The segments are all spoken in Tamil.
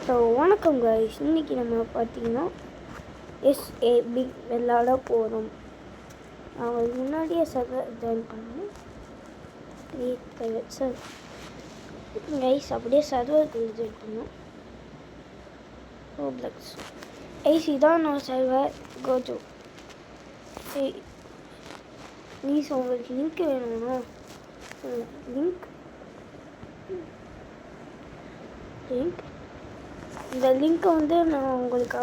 ஸோ வணக்கம் கைஸ், இன்றைக்கி நம்ம பார்த்தீங்கன்னா எஸ்ஏபி விளாட போகிறோம். நான் முன்னாடியே சர்வர் ஜாயின் பண்ணேன் சார் கைஸ். அப்படியே சர்வருக்கு ஜாயின் பண்ணோம். ரோப்ளக்ஸ் கைஸ், இதான் நான் சர்வர் கோஜோ. ப்ளீஸ் உங்களுக்கு லிங்க் வேணும்னா லிங்க் இந்த லிங்க்கை நான் உங்களுக்கு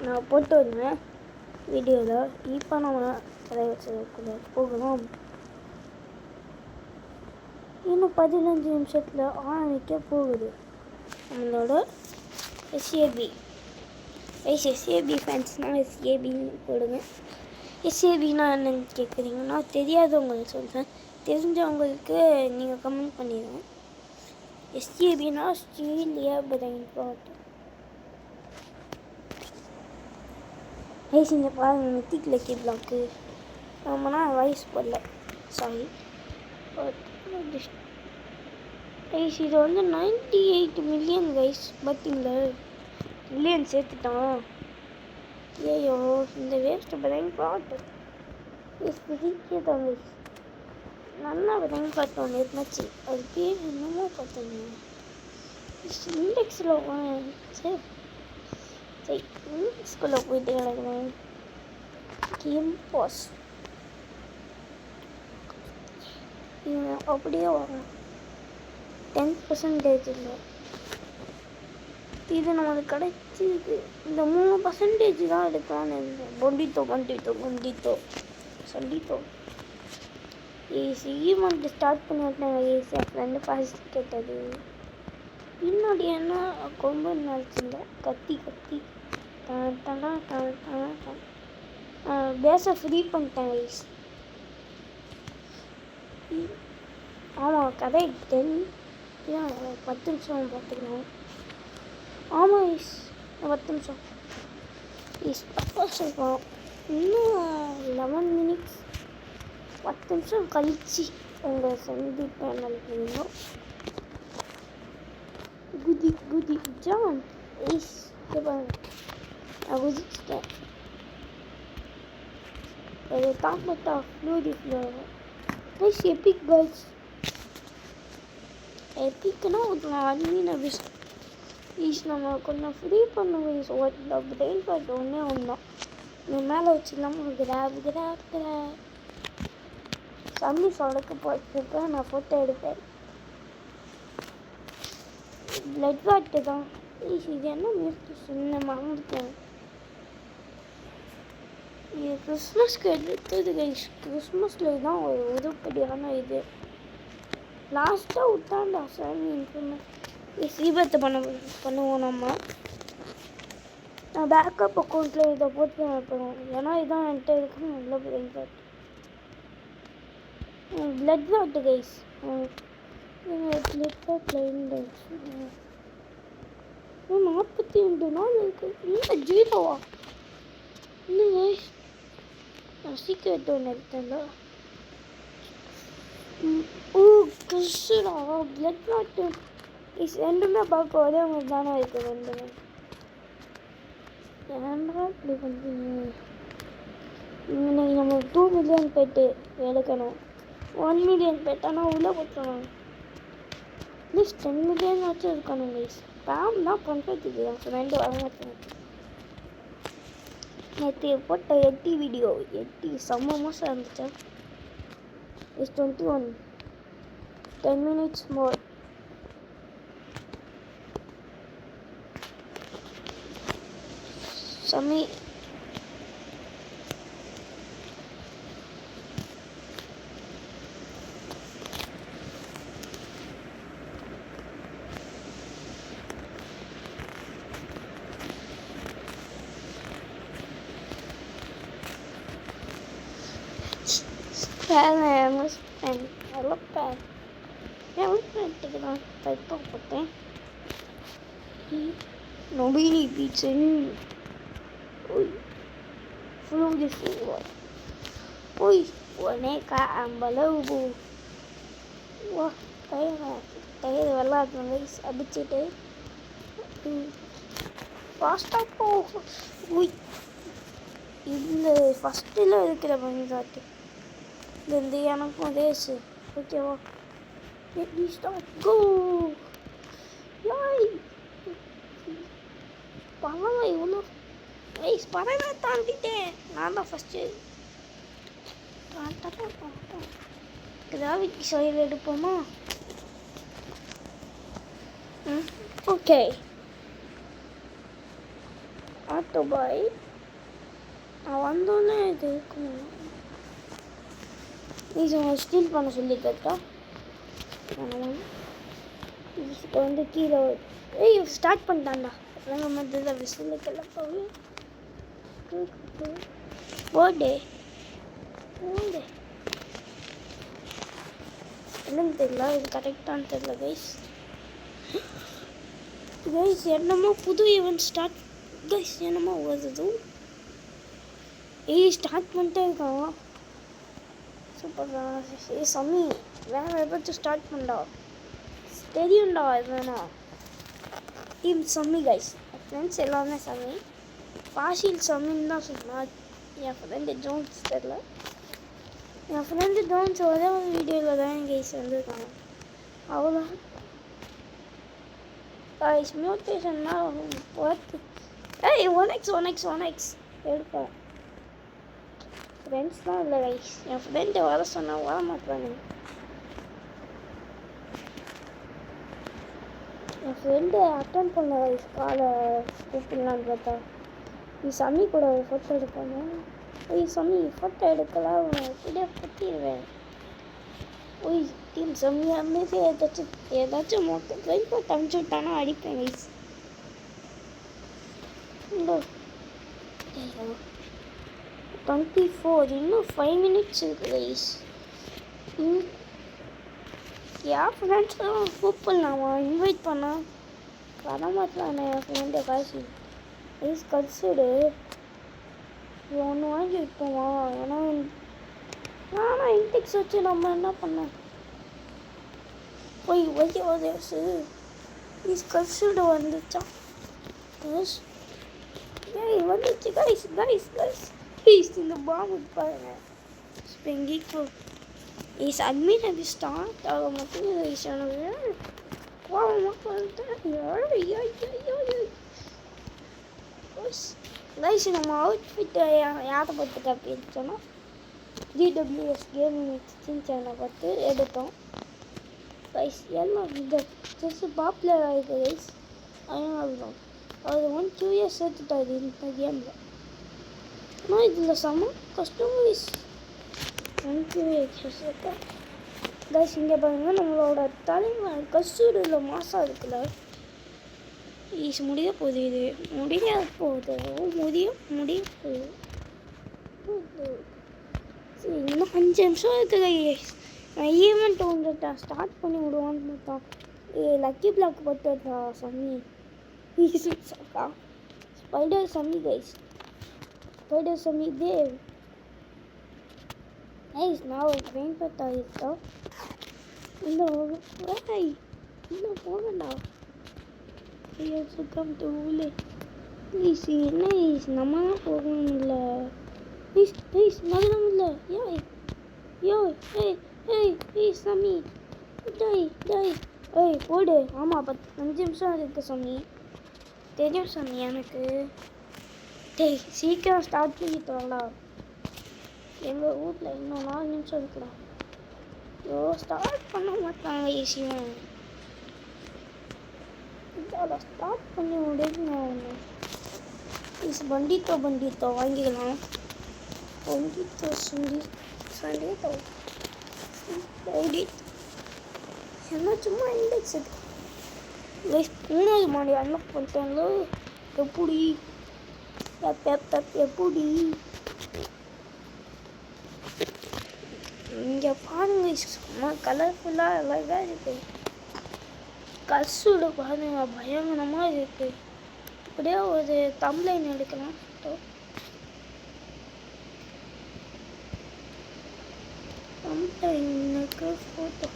நான் போட்டு வருவேன் வீடியோவில். இப்போ நம்ம தலைவச்சுக்குள்ள போகலாம். இன்னும் 15 நிமிஷத்தில் ஆரம்பிக்க போகுது நம்மளோட எஸ்ஏபி. எஸ்ஏபி ஃபேன்ஸ்னால் எஸ்ஏபின்னு போடுங்க. எஸ்ஏபின்னா என்னன்னு கேட்குறீங்கன்னா தெரியாதவங்களுக்கு சொல்கிறேன், தெரிஞ்சவங்களுக்கு நீங்கள் கமெண்ட் பண்ணிடுங்க. எஸ்ஏபினா ஆஸ்திரேலியா பிரெயின் ராட். இங்கே பாருங்கள், மித்திக் லக்கி பிளாக்கு. நம்மனா வாய்ஸ் போடல, சாரி. கைஸ் இது 98 மில்லியன் கைஸ். பார்த்தீங்களா, மில்லியன் சேர்த்துட்டான். ஐயோ, இந்த வேஸ்ட் பிரெயின் ராட் தான் கைஸ். நல்லா பிரெயின் ராட் ஒன்று இருந்துச்சு, அது பேர் என்னமோ பார்த்தீங்க. இண்டெக்ஸில் சரி சரி இண்டெக்ஸ்குள்ளே போயிட்டு கிடக்குறேன். கேம் பாஸ் இவன் அப்படியே வரும். 10% இல்லை, இது நம்மளுக்கு கிடைச்சிது. இந்த 3% தான் எடுக்கலான்னு இருந்தேன். பொண்டித்தோ சண்டித்தோ ஈவெண்ட் ஸ்டார்ட் பண்ணி விட்டேன். என் ஃப்ரெண்டு ஃபர்ஸ்ட் கேட்டது பின்னாடி என்ன கொம்பு நினச்சிருந்த கத்தி பேஸை ஃப்ரீ பண்ணிட்டேன் கைஸ். ஆமாம், கதை 10 நிமிஷம் பார்த்துக்கலாம். ஆமாம் கைஸ், 10 நிமிஷம் தப்பாக சொல்கிறோம். இன்னும் 11 மினிட்ஸ் 10 நிமிஷம் கழிச்சு உங்களை சந்திப்பேன் நினைக்கிறீங்களோ. குதி ஜான் ஈஸ் நான் குதிச்சிட்டேன். அது தாக்கட்டா ஃப்ளூரி ஃப்ளோர் கைஸ். எபிக் கேர்ள்ஸ் எபிக்னா ஒரு அட்மின் அபிஸ் ஈஸ். நம்ம கொஞ்சம் ஃப்ரீ பண்ணுவோம் ஈஸ். ஒரு பிரெயின் பார்ட் ஒன்றும் நீ மேலே வச்சுக்கலாமா. கிராப் சம்மி சொடக்கு போட்டுருக்க. நான் ஃபோட்டோ எடுப்பேன். பிளட் வாட்டு தான் இது. என்ன மியூசிக் சின்ன மறந்துட்டேன். இது கிறிஸ்மஸ்க்கு எடுத்தது கைஸ். கிறிஸ்மஸில் தான் ஒரு உருப்படியான இது லாஸ்ட்டாக விட்டாண்டா சாமி. சீபத்தை பண்ணுவோம் நம்ம. நான் பேக்கப் அக்கௌண்ட்டில் இதை போட்டு அனுப்புகிறோம். ஏன்னா இதான் என்கிட்ட இருக்குன்னு நல்ல பிரெயின் வாட். பிளட் வாட்டு கைஸ். பிளட் வாட் லைன் 42 நாள் இருக்கு. இல்லை ஜீரோவா இல்லைங்க, நான் சீக்கிரட் ஒன்று எடுத்தேன்ல. கிறிஸ்டா பிளட் வாட்டு ரெண்டுமே பார்க்க ஒரே மாதிரி தானே இருக்குது. ரெண்டுமே ஏன்டா இப்படி பண்ணுறீங்க. இன்னைக்கு நம்ம 2 மில்லியன் பெட்டு எடுக்கணும். 1 மில்லியன் பெட்டானா உள்ளே போட்டுருவாங்க. அட்லீஸ்ட் 10 மில்லியன் ஆச்சும் இருக்கணும் கைஸ். ஸ்பேம் தான் பண்ணுறதுக்கு என் ஃப்ரெண்டு வரமாட்டேன். நேற்று போட்ட எட்டி வீடியோ செம்ம மோசம் இருந்துச்சு. Is 21 10 minutes more. சம்மி எடுத்துக்கலாம். டைப்பாக போட்டேன். நொபினி பீச்சன் ஃப்ளூரி ஃப்ளூர் போய் உடனே அம்பளவு டயர் வெள்ளாட்டு அடிச்சுட்டு ஃபாஸ்ட்டாக போ. உய், இந்த ஃபஸ்ட்டில் இருக்கிற பங்காட்டு இந்த எனக்கும் ரேஸு. ஓகேவா? கோ. யாய், பரவாயில்ல. இவ்வளோ பறவை தாண்டிட்டேன். நான் தான் ஃபஸ்ட்டு. கிராவிட்டி சைடில் எடுப்போமா? ஓகே. ஆட்டோ பாய் நான் வந்தோன்னே இது இருக்கணும். நீ ஸ்டீல் பண்ண சொல்லி கேட்டா வந்து கீழே ஸ்டார்ட் பண்ணிட்டான்டா. அப்புறம் மத்தியில் விசிலுக்கெல்லாம் போய் போடே என்னன்னு தெரியல. இது கரெக்டானு தெரியல கைஸ். என்னமோ புது ஈவெண்ட் ஸ்டார்ட் கைஸ். என்னமோ வருது. ஸ்டார்ட் பண்ணிட்டே இருக்கான். சூப்பர்டா. சம்மி வேற ஏதாச்சும் ஸ்டார்ட் பண்ணா தெரியும்டா. இதுனா டீம் சம்மி கைஸ். ஃப்ரெண்ட்ஸ் எல்லாமே சம்மி. பாஷில் சம்மின்னு தான் சொன்னான். என் ஃப்ரெண்டு ஜோன்ஸ் தெரில. என் ஃப்ரெண்டு ஜோன்ஸ் ஒரே ஒரு வீடியோவில் தான் கைஸ் வந்துருக்காங்க. அவ்வளோ கைஸ் மியூட்டேஷன்னா பார்த்து ஒன் எக்ஸ் எடுப்பேன். ஃப்ரெண்ட்ஸ்லாம் இல்லை கைஸ். என் ஃப்ரெண்டு வர சொன்னால் வர மாட்டாங்க. என் ஃப்ரெண்டு அட்டன் பண்ண கைஸ். காலை கூப்பிடலான்னு பார்த்தா நீ சம்மி கூட ஒரு ஃபோட்டோ எடுப்பாங்க. சம்மி ஃபோட்டோ எடுக்கலாம் கூட பற்றிடுவேன். டீம் சம்மியாமே ஏதாச்சும் மொத்தம் ட்ரெயின் போட்டு அனுப்பிச்சி விட்டானா அடிப்பேன் கைஸ். 24 இன்னும் 5 minutes இருக்கு கைஸ். என் ஃப்ரெண்ட்ஸ்லாம் கூப்பிடலாமா? இன்வைட் பண்ணா வர மாட்டலாண்ணே. என் ஃப்ரெண்டு காசு கைஸ் கடிச்சிடு. ஒன்று வாங்கி விற்போமா? ஏன்னா நானும் இன்டெக்ஸ் வச்சு நம்ம என்ன பண்ணேன் ஒய்யோதேசு கடிச்சிடு வந்துச்சான். வந்துச்சு கைஸ். இந்த பாம்பு பாருங்க. ஸ்பெங்கிக்கு அட்மிட் அது ஸ்டார்ட் ஆக மாட்டேங்குது கைஸ். எனக்கு கோவமாக கைஸ். நம்ம அவுட்ஃபிட்டை யாரை பார்த்து காப்பி எடுத்தோன்னா DWS கேமிங் எக்ஸ்சேஞ்ச் சேனலை பார்த்து எடுத்தோம் கைஸ். எல்லாம் இந்த செஸ்ஸு பாப்புலர் ஆகிருக்கு கைஸ். அதனால அது 1 2 இயர்ஸ் சேர்த்துட்டாரு இந்த கேமில். ஆனால் இதில் செம்ம கஷ்டம் கைஸ். 1 2 இயர்ஸ் சேர்த்தா கைஸ். இங்கே பாருங்கள் நம்மளோட தலைமை கஸ்தூரியில் மாதம் இருக்குல்ல ஈஸ் முடிய போகுது. இது முடிய போகுது. முடிய போகுது. சரி இன்னும் 5 நிமிஷம் இருக்குது கைஸ். நான் ஈவெண்ட் ஒன்று ஸ்டார்ட் பண்ணி விடுவான்னு பார்த்தோம். லக்கி பிளாக் போட்டுடா Sammy. Spider Sammy guys. Spider Sammy Dev guys. நான் ஒரு ட்ரெயின் பார்த்தா இருக்கோம். இந்த போகண்டா சுக்கம் தூளே ப்ளீஸ். என்ன நம்ம தான் போகணும் இல்லை ப்ளீஸ் நகரம் இல்லை. சாமி போடு. ஆமாம் 5 நிமிஷம் இருக்கு சாமி. தெரியும் சாமி எனக்கு. சீக்கிரம் ஸ்டார்ட் பண்ணிட்டு வாங்கடா. எங்கள் வீட்டில் இன்னும் 4 நிமிஷம் இருக்குடா. ஸ்டார்ட் பண்ண மாட்டாங்க ஈஸியாக. ஸ்டார்ட் பண்ணி முடிக்கணும். பண்டித்தோ வாங்கிக்கலாம். பண்டித்தோ சண்டீத்தோ என்ன சும்மா இண்டெக்ஸ் மூணாவது மாடி அன்லாக் பண்ணிட்டேன்ல. எப்படி இங்கே பாருங்க சும்மா கலர்ஃபுல்லாக அழகாக இருக்கு. கல்சூட பாருங்க பயங்கரமாக இருக்கு. அப்படியே ஒரு தம்ப்லைன் எடுக்கலாம். தம்ப்லைனுக்கு ஃபோட்டோ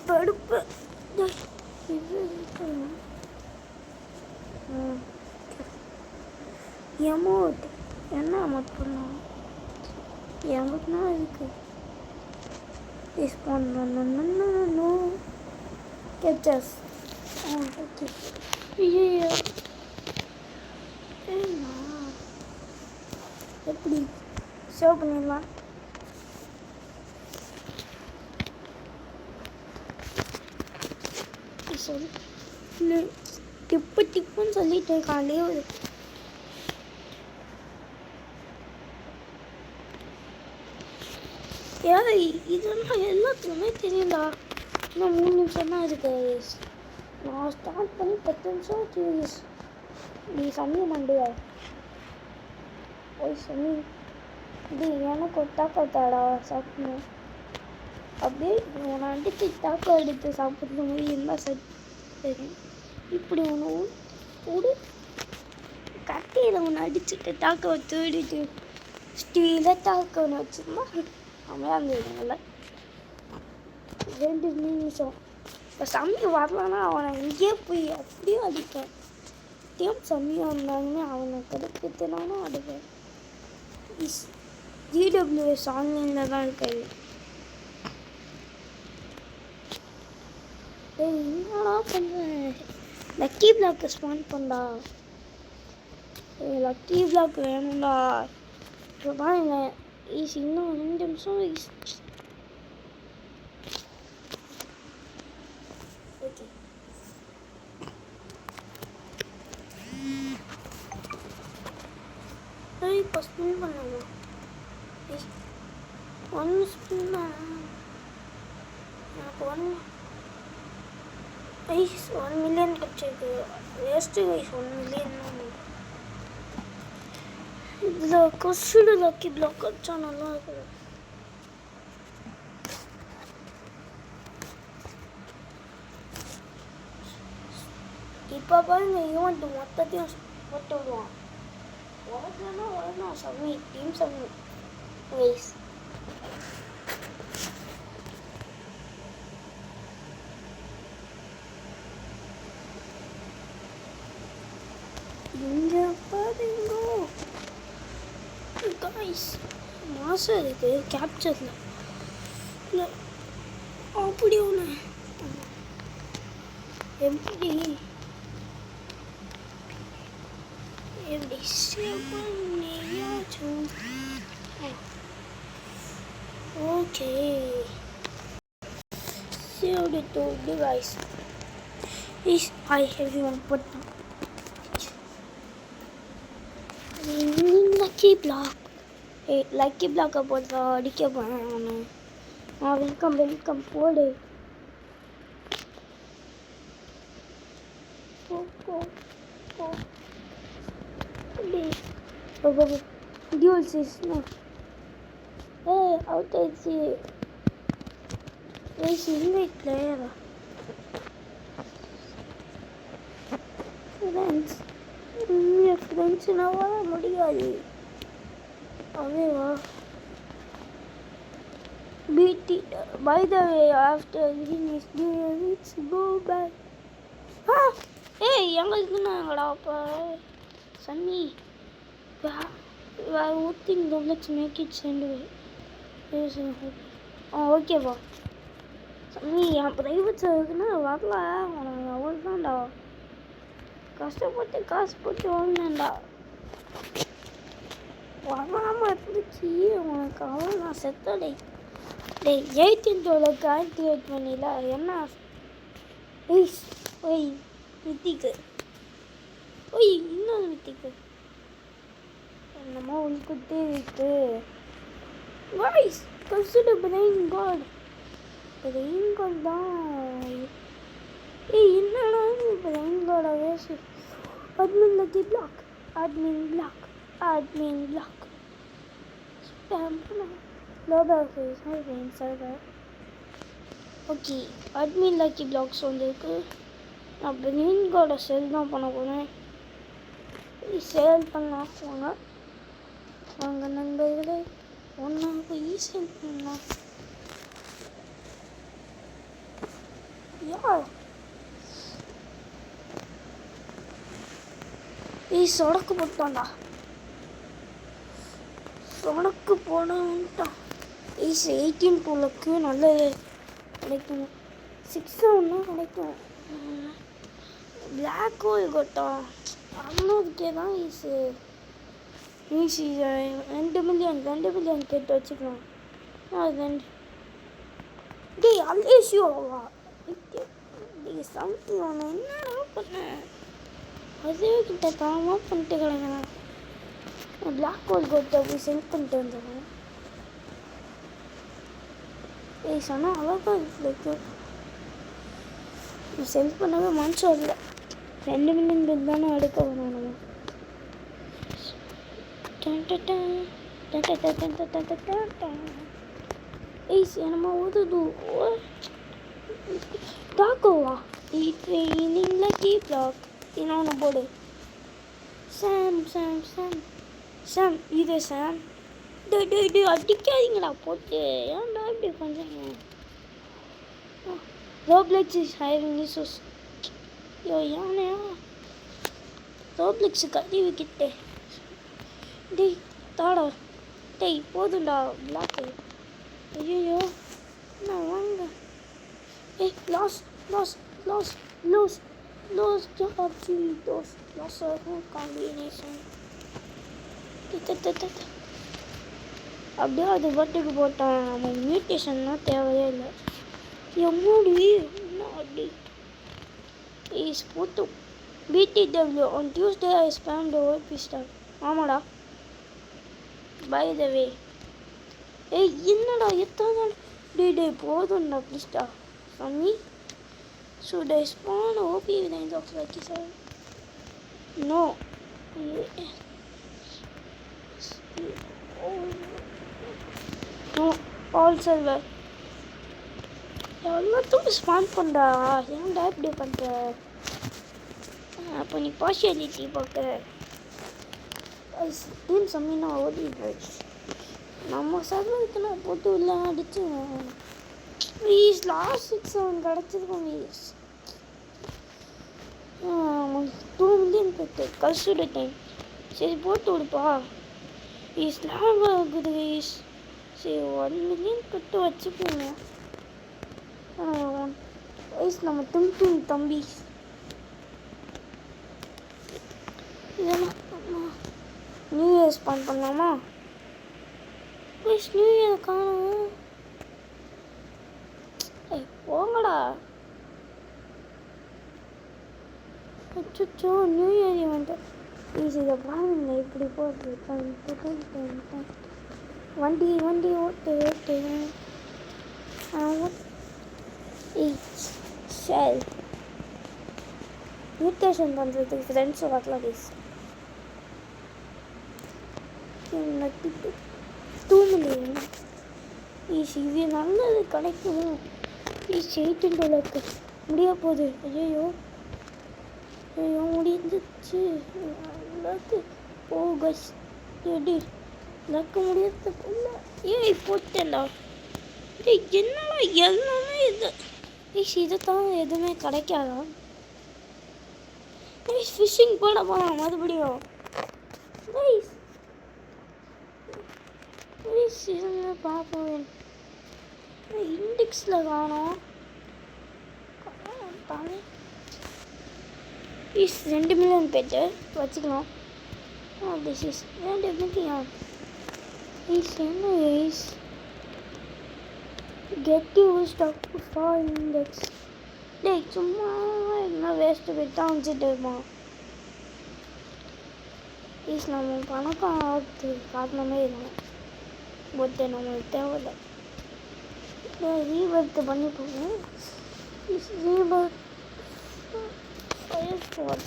படுப்பு இது எமௌண்ட் என்ன அமௌண்ட் பண்ணோம் எமௌண்ட்னா இதுக்கு ரெஸ்பாண்ட் பண்ணணும் கேப்சர்ஸ் ஓகே ஐயோ எப்படி சேவ் பண்ணிடலாம் சொல்லி டிப்புன்னு சொல்லிட்டு இருக்காண்டே ஒரு இதெல்லாம் எல்லாத்துக்குமே தெரியும்டா இன்னும் 3 நிமிஷம் தான் இருக்கு நான் ஸ்டார்ட் பண்ணி 10 நிமிஷம் சீரியஸ் நீ சமயம் மண்டியா ஓய் சமி இது எனக்கு ஒரு தாக்கத்தாடா சாப்பிடணும் அப்படியே உன்னை அடித்து தாக்கம் எடுத்து சாப்பிட்ற மாதிரி இருந்தால் சரி இப்படி ஒன்று ஒரு கட்டையில் ஒன்று அடிச்சுட்டு தாக்க தேடிட்டு ஸ்டீலாக தாக்க ஒன்று வச்சுருந்தா அமையா இருந்ததுங்கள 2 நிமிஷம் இப்போ சமி வரலன்னா அவனை இங்கேயே போய் அப்படியே அடிப்பேன் சமயம் இருந்தாலுமே அவனை கடுப்புத்தினாலும் அடிப்பேன் GWS ஆன்லைனில் தான் இருக்காது என்னடா பண்ணுறேன் லக்கி பிளாக் ஸ்பான் பண்ணா லக்கி பிளாக் வேணும்டா இப்போ தான் இல்லை ஈஸி இன்னும் 2 நிமிஷம் ஓகே இப்போ ஸ்பின் பண்ணலாம் 1 ஸ்பின் தான் எனக்கு 1 மில்லியன் கிடச்சிருக்கு வேஸ்ட்டு 1 மில்லியன் இதில் கொஸ்டில் லக்கி பிளாக் கிடச்சா நல்லா இருக்குது இப்போ பாருங்க ஈவெண்ட் மொத்தத்தையும் போட்டு விடுவான் உடனே சப்மிட் டீம் சப்மிட் வைஸ் இங்கே பாருங்க காய்ஸ் மாசம் இருக்கு கேப்சரில் இல்லை அப்படி ஒன்று எப்படி okay saved it to device is I everyone put lucky block lucky block போட்டு அடிக்க போறேன் வெல்கம் போடு dual system out is invite player friends நான் வர முடியாது அவேவா beat it by the way after finish let's go back எங்களுக்கு நாங்கடா அப்போ சன்னி ஊற்றி let's make it send ஓகேவா சன்னி என் ப்ரைவேட் சர்வீஸ்னா வரல உனக்கு அவ்வளோதான்டா கஷ்டப்பட்டு காசு போட்டு வாங்கினேன்டா வராமல் இருந்துச்சு உனக்கு அவ்வளோ நான் செத்தடே டேய் 18th ஆக்டிவேட் பண்ணிடல என்ன ஒய் மித்திக்கு இன்னொரு மித்திக்கு என்னமோ உள்குத்தே இருக்கு வாய்ஸ் கன்சிடர் பிரெயின் காட் தான் என்னடா brain காடாவே admin lucky block admin block spam global face brain server okay admin lucky blocks வந்துருக்கு நான் பிரெயின் கார்டை சேல் தான் பண்ண போகிறேன் சேல் பண்ணலாம் வாங்க நண்பர்களே ஒன்றா போய் சேல் பண்ணலாம் யா சொடக்கு போட்டான்டா. சொடக்கு போடான்ட்டான். 18 போலக்கு நல்ல கிடைக்கும். 6 ஒன்றா கிடைக்கும். Black hole கொட்டான். அவ்வளோதுக்கே தான் ஈஸி 2 மில்லியன் கேட்டு வச்சுக்கலாம். அது டேய் அல்லேஷியோவா டேய் சம்திங் ஒன்று என்னடா பண்ணேன் அதே கிட்ட தாமா பண்ணிட்டு கிடங்கண்ணா. பிளாக் ஹோல் கொட்டை போய் சென்ட் பண்ணிட்டு வந்துடுறேன். சொன்னால் அழகாக இருக்கு. சென்ட் பண்ணவே மனசு இல்லை. 2 மில்லியன் பில் தானே எடுக்க வேணும் நம்ம. என்னமா ஓதுது டாக்கோவா ட்ரெயினிங் லக்கி பிளாக் இன்னொன்று போடு. சாம் இது சாம் டே அடிக்காதீங்கடா போட்டு. ஏன்டா இப்படி பண்ணுறீங்க? Roblox is hiring resource. யானையா ரோப்ளெக்ஸு கழுவிக்கிட்டே டேய் தாடா டேய் போதுண்டா பிளாக்கு. ஐயோ நான் வாங்க. லாஸ் காம்பினேஷன் அப்படியே அது பாட்டுக்கு போட்டான். நம்ம மியூட்டேஷன்லாம் தேவையே இல்லை. எம்மோடி என்ன அப்படி போட்டோம். BTW on Tuesday I spammed the word pistol. ஆமாடா by the way என்னடா எத்தனை டே போதும்டா ப்ளீஸ்டா சாமி. should I spawn OP with the of lucky side? No all silver. எல்லாத்துக்கும் ஸ்பான் பண்ணுறா. ஏன்டா இப்படி பண்ணுற? அப்போ நீ பார்ஷியாலிட்டி பார்க்குற. டீம் சம்மினா ஓடி நம்ம சர்வருக்குலாம் போட்டு உள்ள அடிச்சு ப்ளீஸ் லாஸ்ட் 6-7 கிடச்சிருக்கோம். ப்ளீஸ் 2 மில்லியன் போட்டு கல்சுட டைம். சரி போட்டு விடுப்பா ப்ளீஸ். லாங் ஆகுது ப்ளீஸ். சரி 1 மில்லியன் போட்டு வச்சுக்கோங்க. நம்ம தும் தம்பி இதெல்லாம் நியூ இயர் ஸ்பான் பண்ணலாமா? ப்ளீஸ் நியூ இயர் காணும். போங்கடா. அச்சோ நியூ இயர் ஈவெண்ட்டு ப்ளீஸ் இதை பாருங்க இப்படி போட்டு வண்டி ஓட்டு ஷெல் மியூட்டேஷன் பண்ணுறதுக்கு ஃப்ரெண்ட்ஸை வரலாம் ப்ளீஸ். 2 மில்லியன் இது நல்லது கிடைக்கும். 18 முடிய போகுது. ஐயோ முடிஞ்சிச்சு. லக்கு கஸ் எடி லக்கு முடியறதுக்குள்ள போட்டேன்டா. என்னடா எல்லாமே இது இதை தான் எதுவுமே கிடைக்காதா? ஃபிஷ்ஷிங் போட போகலாம் மறுபடியும். பார்ப்போம். இண்டெக்ஸில் காணோம். 2 மில்லியன் போய்ட்டு வச்சுக்கலாம். திஸ் இஸ் 2 மில்லியன் என்ன get used up for index. டேய் சும்மா என்ன வேஸ்ட்டு போய்ட்டு அனுப்பிச்சிட்டு இருப்பான். ப்ளீஸ் நம்ம பணக்கம் ஆகுது காரணமே இல்லை. பட் நம்மளுக்கு தேவையில்லை. ரீபர்த்து பண்ணி போகும். ரீபர்த் ஃபயர் ஃபால்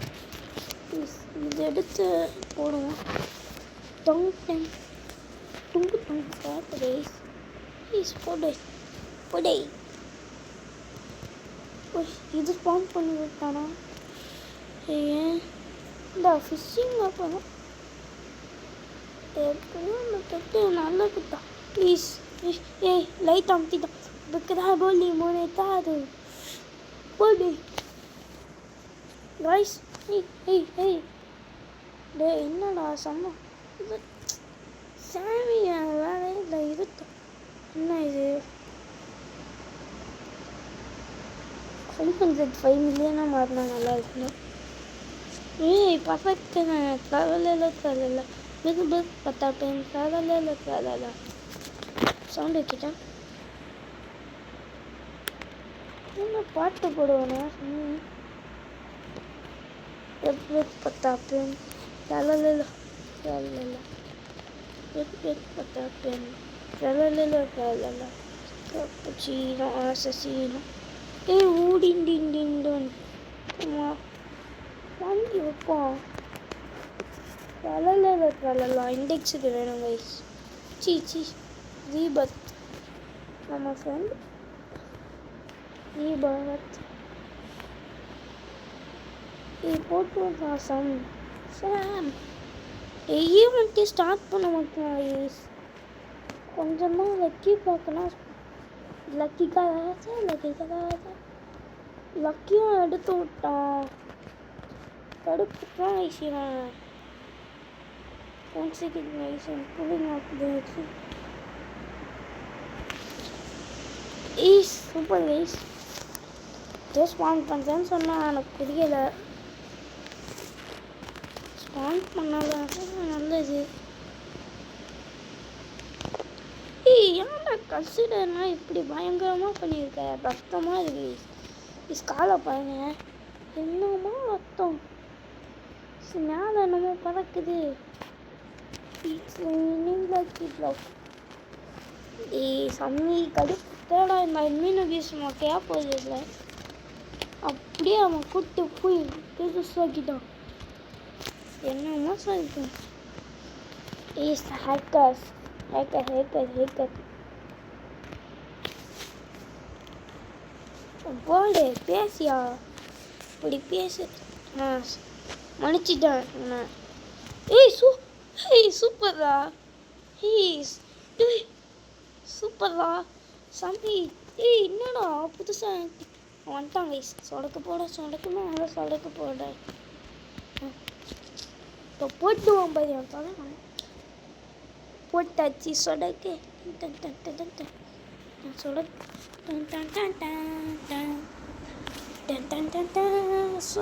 ப்ளீஸ் இது எடுத்து போடுவோம். டுங்கு ப்ளீஸ் போடு இது ஸ்பான் பண்ணி விட்டானா? ஏன் இந்த ஃபிஷ்ஷிங் அப்போதான் எப்படியும் அந்த தொட்டு நல்லா குத்தா. ப்ளீஸ் லைட் அமுத்திட்டான். இதுக்குதான் கோலி மூணு அது போடு கைஸ். ஏய் டே என்னடா செம்ம இது சாமி வேலை இல்லை இது என்ன இது 505 மில்லியனாக மாறினா நல்லா இருக்குண்ணா. ஏய் பர்ஃபெக்ட் தரல பிகு பத்தா பெயின் தரல சவுண்ட் வச்சுட்டேன். என்ன பாட்டு போடுவேண்ணா பத்தா பெயின் தரல பத்தா பெயின் தரல cappuccino assassino. ஏய் ஊடிண்டிண்டின் வாங்கி வைப்போம். தரலாம் இண்டெக்ஸுக்கு வேணும் கைஸ். சீ தீபத் நம்ம ஃப்ரெண்ட் தீபத் போட்டு வாசம் சாம் ஈவெண்ட்டு ஸ்டார்ட் பண்ண மாட்டோம் கைஸ். கொஞ்சமாக லக்கி பார்க்கணும். லக்கியும் எடுத்து விட்டான். தடுப்புதான் ஐசிறான். One second guys, I'm pulling out the exit. Super guys. Just spawn பண்ணுறேன்னு சொன்னால் எனக்கு புரியலை. ஸ்பான் பண்ணாலும் நல்லது. ஏன்டா கன்சிடர்னா இப்படி பயங்கரமாக பண்ணியிருக்க. ரத்தமாக இருக்கு ஸ்காலை பாருங்க. என்னமோ ரத்தம் மேலே என்னமோ பறக்குது. சம்மி கடுப்பேடா இந்த மீன் வீசுமா கேட்பது இல்லை. அப்படியே அவன் கூட்டு போய் பெருசாக்கிட்டான். என்னமோ சொல்லிட்டேன். ஹேக்கர் போடு பேசியா இப்படி பேசு. மன்னிச்சிட்டேன். சூப்பர்ரா. சூப்பர்ரா சாமி. என்னடா புதுசாக வந்துட்டான் கைஸ். சொடக்கு போட இப்போ போட்டுவான் பாரு. அவன் தலை போட்டாச்சு சொடக்கு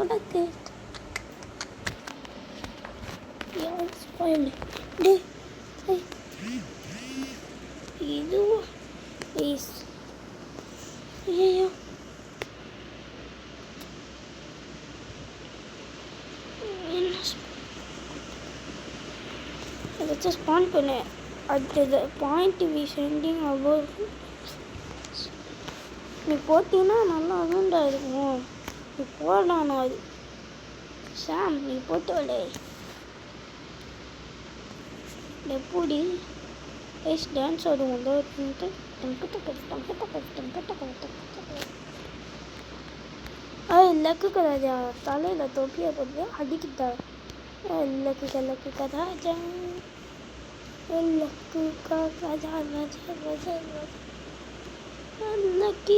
சொடக்கு இது ஐயோ அதை ஸ்பான் பண்ணு. அடுத்தது பாயிண்ட் வி சென்டிங் அபோவ். நீ போட்டிங்கன்னா நல்லா அதுண்டா இருக்கும். நீ போடணும் அது சாம். நீ போட்டோலே எப்படி ஐஸ் டான்ஸ் ஆடுவோம். லக்கு கதாஜா தலையில் தொப்பியை போட்டு அடிக்கிட்டா. லக்கு கதாஜா லக்கு கதாஜா லக்கி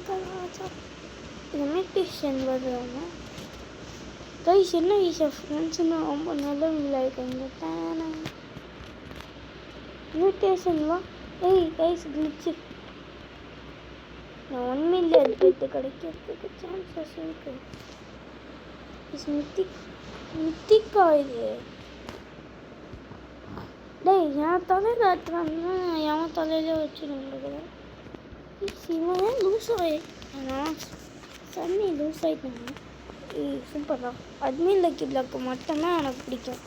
கதாஜா மெடிடேஷன் வருவாங்க கைஸ். என்ன ஈஸியாக ஃப்ரெண்ட்ஸ்னா ரொம்ப நல்லவங்களா இருக்காங்க. மியூட்டேஷன்வா கைஸ் கிளிச்சு. நான் 1 மில்லியன் பெட்டு கிடைக்கிறதுக்கு சான்சஸ் இருக்கு. மித்திக்கா இது. என் தலையில் ஆட்டுறாங்கன்னா என் தலையிலே வச்சுருங்க. சிவன் லூஸ் நான் சன்னி லூஸ் ஆகிட்டாங்க. சூப்பர்ரா. அட்மின் லக்கி பிளாக்கு மட்டும்தான் எனக்கு பிடிக்கும்.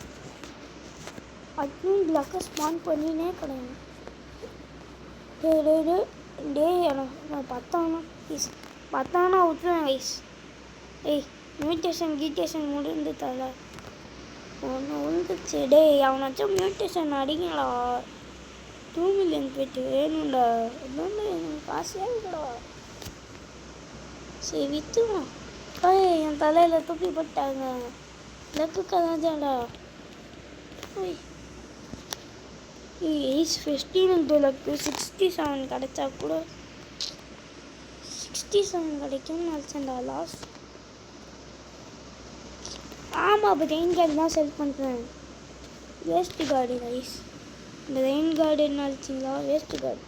அட்மின் பிளாக்கை ஸ்பான் பண்ணினே கிடையாது. எனக்கு நான் பத்தானா விட்டுருவேன் கைஸ். மியூட்டேஷன் முடிந்து தலை ஒன்று விழுந்துச்சு. அவனாச்சும் மியூட்டேஷன் அடிங்களா. 2 மில்லியன் போயிட்டு வேணும்டா. இன்னொன்று எனக்கு காசே இல்லடா. சரி விற்றுவோம். என் தலையில் தூக்கி போட்டாங்க. லக்கு கதாஜாடா. 15 லக்கு 67 கிடைச்சா கூட 67 கிடைக்கும்னு நினச்சேன்டா லாஸ்ட். ஆமாம், அப்போ ரெயின் கார்டு தான் செல் பண்ணுறேன். வேஸ்ட் கார்டு ரைஸ். இந்த ரெயின் கார்டு என்ன அழிச்சிங்களா? Waste card.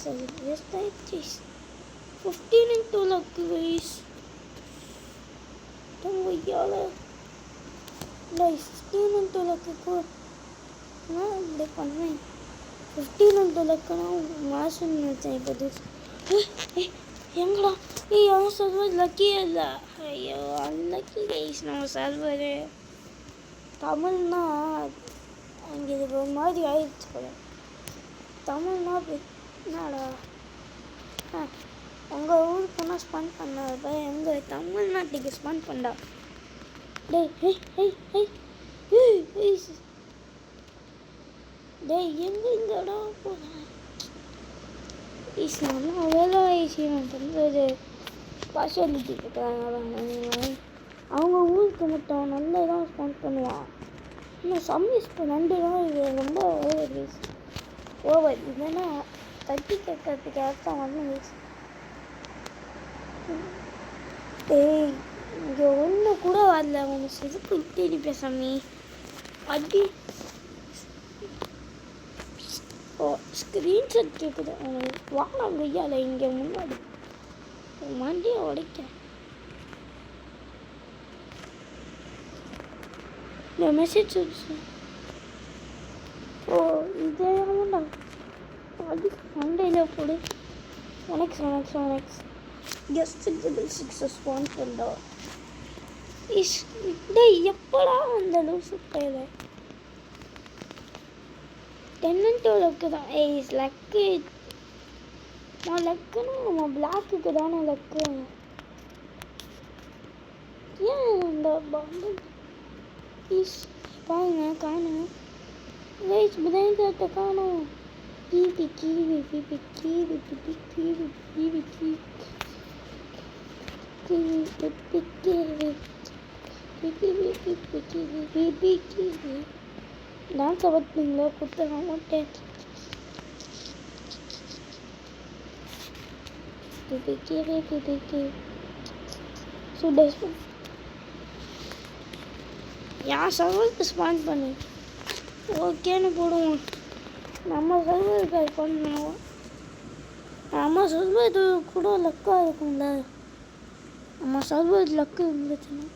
சரி வேஸ்ட் ஆயிடுச்சு. 15 into luck ரைஸ். ஐயால இல்லை 15 into luck நான் இப்படி பண்ணுவேன். 15 into luckனா மாசம் நினச்சேன். இப்போ எங்கடா அவன் சர்வர் லக்கியே இல்லை. ஐயோ அன்லக்கி கைஸ். நம்ம சர்வரு தமிழ்னா அங்கே இது ஒரு மாதிரி ஆயிடுச்சு போல. தமிழ்னா என்னடா உங்கள் ஊருக்கு போனால் ஸ்பெண்ட் பண்ணாத எங்கள் தமிழ்நாட்டுக்கு ஸ்பெண்ட் பண்ணா. டேய் எங்கடா போகிறேன்? நல்லா வேலை விஷயம் பண்ணுறது ஸ்பெஷாலிட்டி இருக்கிறாங்க. அவங்க ஊருக்கு மட்டும் நல்லா தான் ஸ்பெண்ட் பண்ணுவான். இன்னும் சம்மிஸ் 2 தான். இது ரொம்ப ஓவர் இல்லைன்னா தட்டி கேட்கறதுக்கு அர்த்தம் வந்து டேய் இங்கே ஒன்று கூட வரல. அவங்க செதுக்கு தேடி பேசாமி அடி ஸ்க்ரீன்ஷாட் கேட்குது. அவனுக்கு வாங்க ஐயால இங்கே முன்னாடி மண்டியை உடைக்க. இந்த மெசேஜ் இதே ஆமாண்டா அது மண்டையில் போடு. ஒனக்ஸ் கெஸ்ட் 6 ஸ்பான் பண்ணா. டேய் எப்படா அந்த லூசு பையில 10 into luck தான். லக்கு லக்குன்னா நம்ம பிளாக்குக்கு தானே லக்கு. ஏன் இந்த பாம்பு பாருங்க காணும் ரைஸ் புதன்கிட்ட காணும். கீவி டான்ஸ் பார்த்தீங்களா? குத்துற மாட்டேன். என் சர்வருக்கு ஸ்பான் பண்ணு ஓகேன்னு போடுவோம். நம்ம சர்வருக்கு அது பண்ணணும். நம்ம சர்வர் கூட லக்காக இருக்கும்ல. நம்ம சர்வர் லக்கு இருந்துச்சுன்னா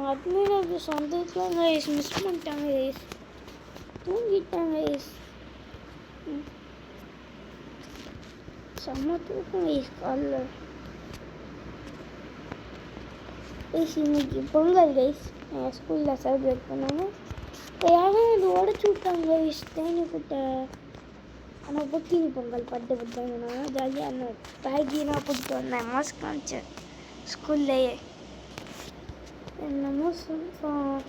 அட்மின் ஆஃபீஸ் வந்துருக்கலாம் கைஸ். மிஸ் பண்ணிட்டாங்க கைஸ். தூங்கிட்டாங்க கைஸ். செம்ம தூக்கம் கைஸ். காலைல கைஸ் இன்னைக்கு பொங்கல் கைஸ். என் ஸ்கூலில் செலிப்ரேட் பண்ணாங்க. யாரும் இது உடச்சி விட்டாங்க கைஸ் தேனி கிட்ட. ஆனால் பொக்கினி பொங்கல் பட்டு விட்டாங்கன்னா ஜாலியாக என்ன பேக்கினா போட்டு வந்தேன். மாஸ்க் காமிச்சேன் ஸ்கூல்லையே. என்னமோ சொல்லுவோம்.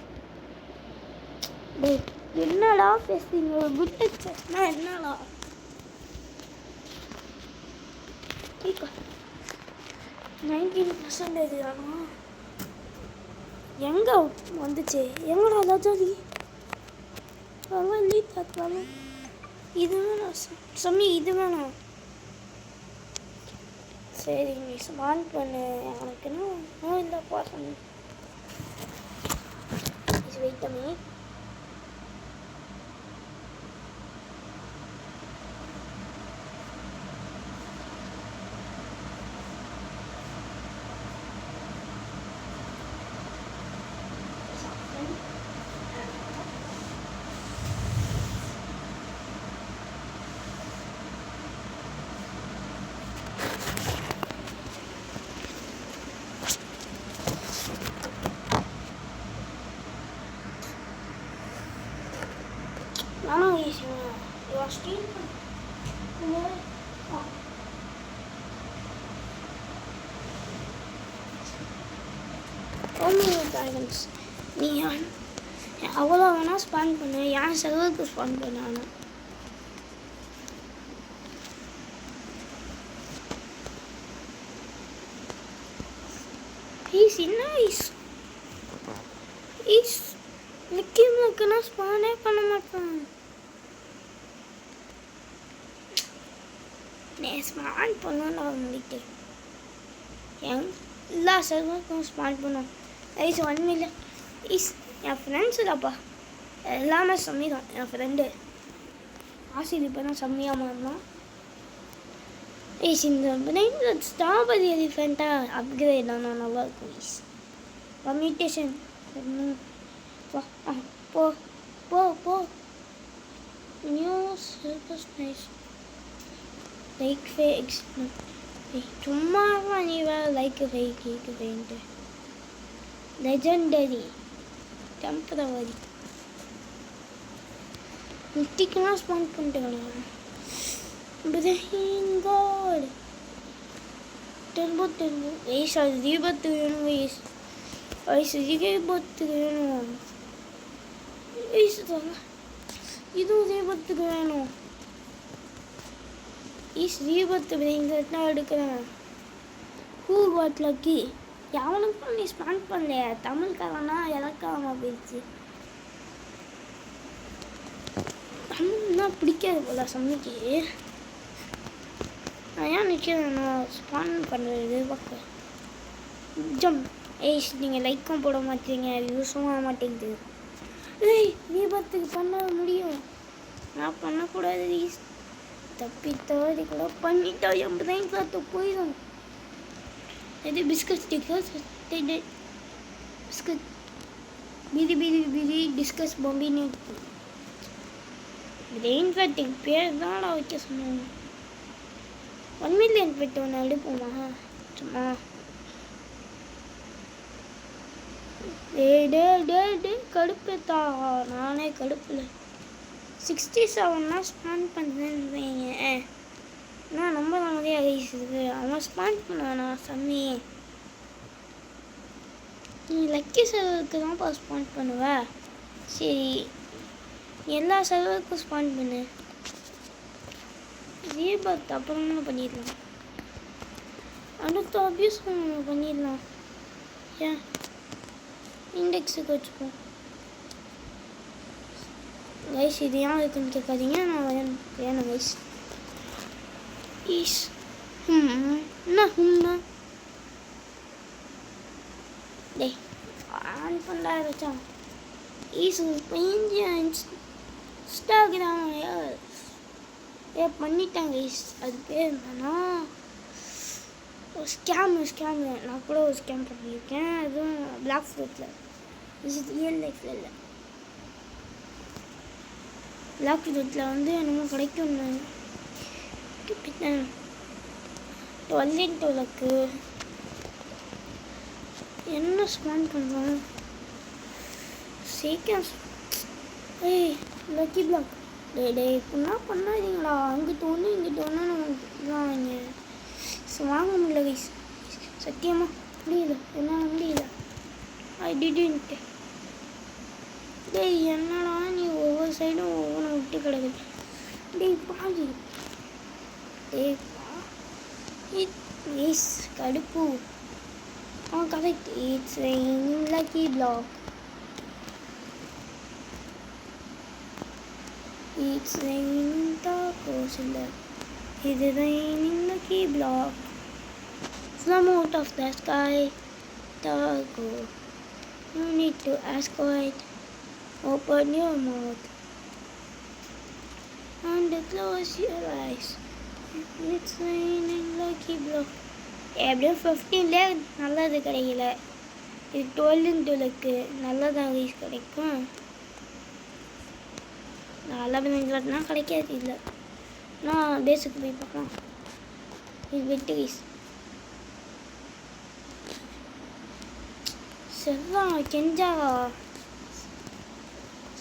டேய் என்னடா பேசுறீங்க? குட் டச்னா என்னடா? 19% தானா? எங்கே வந்துச்சு? எங்கடா லஜாதி அவன் லீட் பார்த்தாலும் இது வேணாம் சம்மி இது வேணாம். சரி நீ ஸ்மான் பண்ணு. எனக்குன்னா இன்னும் இல்லை பார்க்கணும். வெயிட் பண்ணி நானும் ஸ்டீல் ட்ராகன்ஸ் நீ அவ்வளோ வேணால் ஸ்பான் பண்ணு. என் செலவுக்கு ஸ்பான் பண்ண. ஆனால் லிக்கிமுக்குன்னா ஸ்பானே பண்ண மாட்டேன். ஸ்மார்ட் பண்ணணும்னு அவங்கள்ட்ட எல்லா சர்வருக்கும் ஸ்மார்ட் பண்ணும். ஐஸ் 1 மில்லியன் இஸ் என் ஃப்ரெண்ட்ஸு தான்ப்பா, எல்லாமே சம்மி தான். என் ஃப்ரெண்டு ஆசிரியர் இப்போ தான் செம்மியாக மாறினான். ஐஸ் இந்த ஸ்ட்ராபெரி எலிஃபெண்ட்டாக அப்கிரேட் ஆனால் நல்லாயிருக்கும். ஐஸ் கம்யூனிகேஷன் போ போ போ new super nice like fakes சும்மா நீ வேறு லைக் ஃபேக் கேட்குறேன்ட்டு. லெஜெண்டரி டெம்பரவரி மிஸ்டிக்கெல்லாம் ஸ்பான் பண்ணிட்டு பிரெயின் காட் டெர்போ ஐஸ் அது தீபத்து வேணும். ஐஸ் ஐஸ் தீபத்துக்கு வேணும். ஐஸ் தாங்க இதுவும் தீபத்துக்கு வேணும். ஐஸ் தீபத்து பிரெயின்லாம் எடுக்கிறேன். ஹூ வாட் லக்கி எவனுக்கும் நீ ஸ்பான் பண்ணலையா? தமிழ்காரனா இலக்காம போயிடுச்சு. தமிழ்னா பிடிக்காது போல சம்மிக்கு. நான் ஏன் நிற்கிறேன் நான் ஸ்பான் பண்ணுறது பார்க்க ஜம். ஏய் நீங்கள் லைக்கும் போட மாட்டீங்க, யூஸும் ஆக மாட்டேங்குது. ஏய் தீபத்துக்கு பண்ண முடியும், நான் பண்ணக்கூடாது. தப்பி தவறி கூட பண்ணிட்டா என் பிரெயின் பார்த்து போயிடும். இது பிஸ்கட் ஸ்டிக்கர்ஸ் பிஸ்கட் பிரி பிரி பிரி டிஸ்கஸ் பொம்பின்னு பிரெயின் ஃபேட்டிங் பேர் தான் வைக்க சொன்னாங்க. 1 மில்லியன் பெட்டு ஒன்று எடுப்போமா சும்மா? டே கடுப்புத்தா, நானே கடுப்பில் 67 ஸ்பான் பண்ணுறேன். நான் ரொம்ப நிறைய வயசு இருக்குது. அவன் ஸ்பான் பண்ணுவானா சம்மி? நீ லக்கி சர்வருக்கு தான்ப்பா ஸ்பான் பண்ணுவ. சரி எல்லா சர்வருக்கும் ஸ்பான் பண்ணு. தீபத் அப்புறமா பண்ணிடலாம். அடுத்த அபியூஸ் பண்ணிடலாம். ஏன் இண்டெக்ஸுக்கு வச்சுப்போம். கைஸ் இது ஏன் இருக்குன்னு கேட்காதீங்க, நான் வேணும் கைஸ். ஈஸ் என்ன டேய் ஆன் பண்ணா வச்சா ஈஸ் இன்ஸ்டாகிராம் பண்ணிட்டாங்க கைஸ். அது பேர் என்னன்னா ஸ்கேம். நான் கூட ஒரு ஸ்கேம் பண்ணியிருக்கேன், அதுவும் பிளாக் ஃப்ரூட்டில். இது ரியல் லைஃப்பில் இல்லை. பிளாக் ஃப்ரூட்டில் வந்து என்னமோ கிடைக்கும். 12 என்ன ஸ்பான் பண்ணுறோம் சீக்கிரம். ஏய் லக்கி பிளாக் டே இப்படின்னா பண்ணாதீங்களா? அங்கிட்ட ஒன்று இங்கிட்ட ஒன்று வாங்க. வாங்க முடியல கைஸ், சத்தியமாக முடியல, என்னால் முடியல. I didn't. டேய் என்னடா நீ ஒவ்வொரு சைடும் ஒவ்வொன்று விட்டு கிடக்குது. டேய் பாதி இஸ் கடுப்பு. Correct. It's raining lucky block. It's raining tacos in the. It's raining lucky block. From out of the sky, taco. You need to ask wide. Open your mouth and close your eyes. It's raining lucky block. எப்படியும் 15லே நல்லது கிடைக்கல. இது 12 நல்லதாக கிடைக்கும். 11 கிடைக்காது. இல்லை நான் பேஸுக்கு போய் பார்க்கலாம். இது வெட்டு கைஸ். சரிதான் கெஞ்சா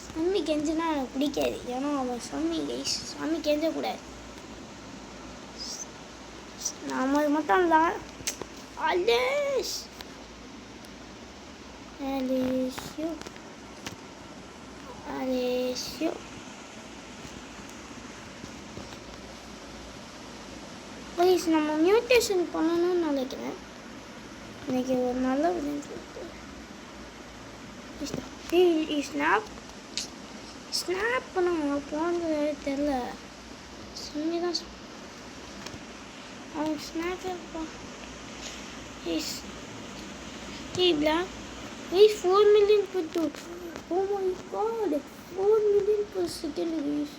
சம்மி கெஞ்சுனா எனக்கு பிடிக்காது. ஏன்னா அவன் சம்மி கைஸ், சம்மி கெஞ்சக்கூடாது. நாம அது மட்டும் இல்லை. அலேஷ் அலேஷியோ அலேஷியோ ப்ளீஸ் நம்ம மியூட்டேஷன் பண்ணணும்னு நினைக்கிறேன். இன்னைக்கு ஒரு நல்ல ஸ்னாப் பண்ண போனது தெரில. சொல்லி தான் அவன் ஸ்நாக் இருப்பான். Hey black. Hey 4 million per two. Oh my god. 4 million per second guys.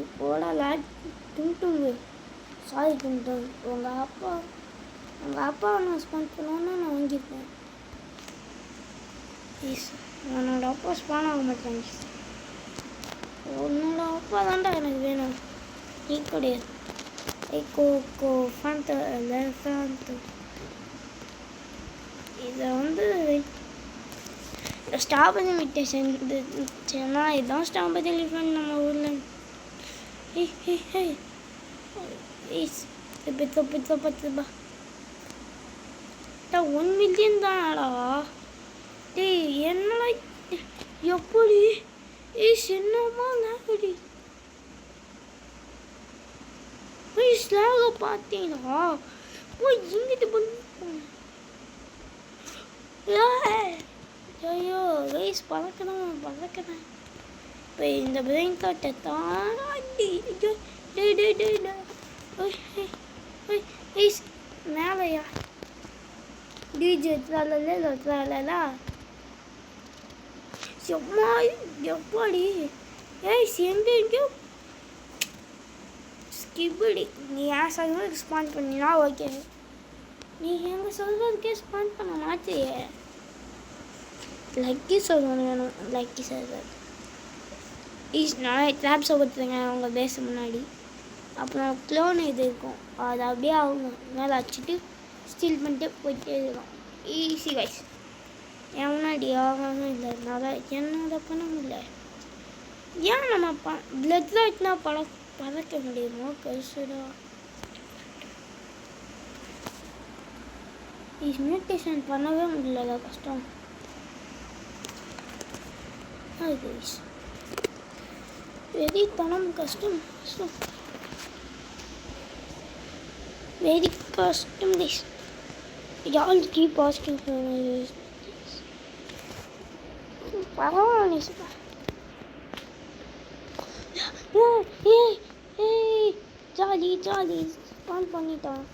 இப்போடா லாக் டும்டுங்க. சாரி டும்டும். உங்கள் அப்பா நான் ஸ்பான் பண்ணுவோன்னா நான் வாங்கியிருப்பேன். ப்ளீஸ் உன்னோட அப்பா ஸ்பான் ஆக மாட்டேன். உன்னோட அப்பா தான்டா எனக்கு வேணும், நீ கிடையாது. கோ ஃபேண்ட் இதை வந்து ஸ்ட்ராபெரி இமிட்டேஷன் இருந்துச்சுன்னா இதுதான் ஸ்ட்ராபெரி எலிஃபண்ட் நம்ம ஊரில். பத்து 1 மில்லியன் தானாடா? டேய் என்னடா எப்படி என்னமா லேகடி ஸ்லாக பார்த்தீங்களா? போய் இங்கிட்டு பண்ணி ஐயோ ரைஸ் பறக்கணும். இப்போ இந்த பிரெயின் காட்டை தாண்டி மேலையா டிஜே த்ராலா சும்மா எப்படி எங்கெங்கயோ ஸ்கிபிடி. நீ ஏன் சர்வருக்கு ஸ்பான் பண்ணினா ஓகே, நீ எங்கள் சர்வருக்கே ஸ்பான் பண்ண மாட்டியே. லக்கி சர்வர் வேணும், லக்கி சர்வர். நான் ட்ராப்ஸை கொடுத்துருங்க அவங்க பேச முன்னாடி. அப்புறம் க்ளோன் இது இருக்கும், அதை அப்படியே அவங்க மேலே வச்சுட்டு ஸ்டீல் பண்ணிட்டு போயிட்டே இருக்கும். ஈஸி வைஸ் என் முன்னாடி ஆகாமல் இல்லை, அதனால் என்னோட பண்ண முடியல. ஏன் நம்ம பிளட் லைட்னா பறக்க முடியுமோ கருசுடா. மியூட்டேஷன் பண்ணவே முடியல, கஷ்டம். வெரி தனம் கஷ்டம் very custom this. Y'all keep asking for this. பரவாயில்ல சார். ஜாலி ஸ்பான் பண்ணிட்டான்.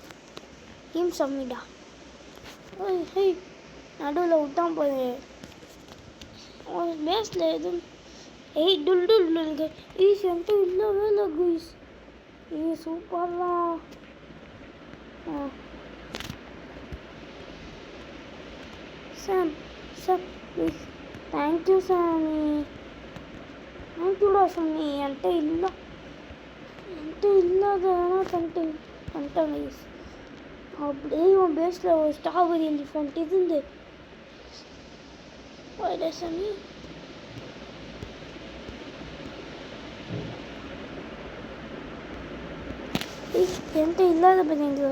டீம் சம்மிடா. நடுவில் விட்டான் போது பேஸில் எதுவும் டுல்டுல்லுங்க ஈஸியன்ட்டு இல்லவே இல்லை குயிஸ். இது சூப்பர்லாம். சாம் ப்ளீஸ். தேங்க்யூ சாமி, தேங்க்யூடா சாமி. என்கிட்ட இல்லாததான் பண்ணிட்டேன் கைஸ். அப்படியே இவன் பேஸில் ஒரு ஸ்ட்ராபெரி எலிஃபண்ட் இருந்து போயிட சாமி. என்கிட்ட இல்லாத பார்த்தீங்க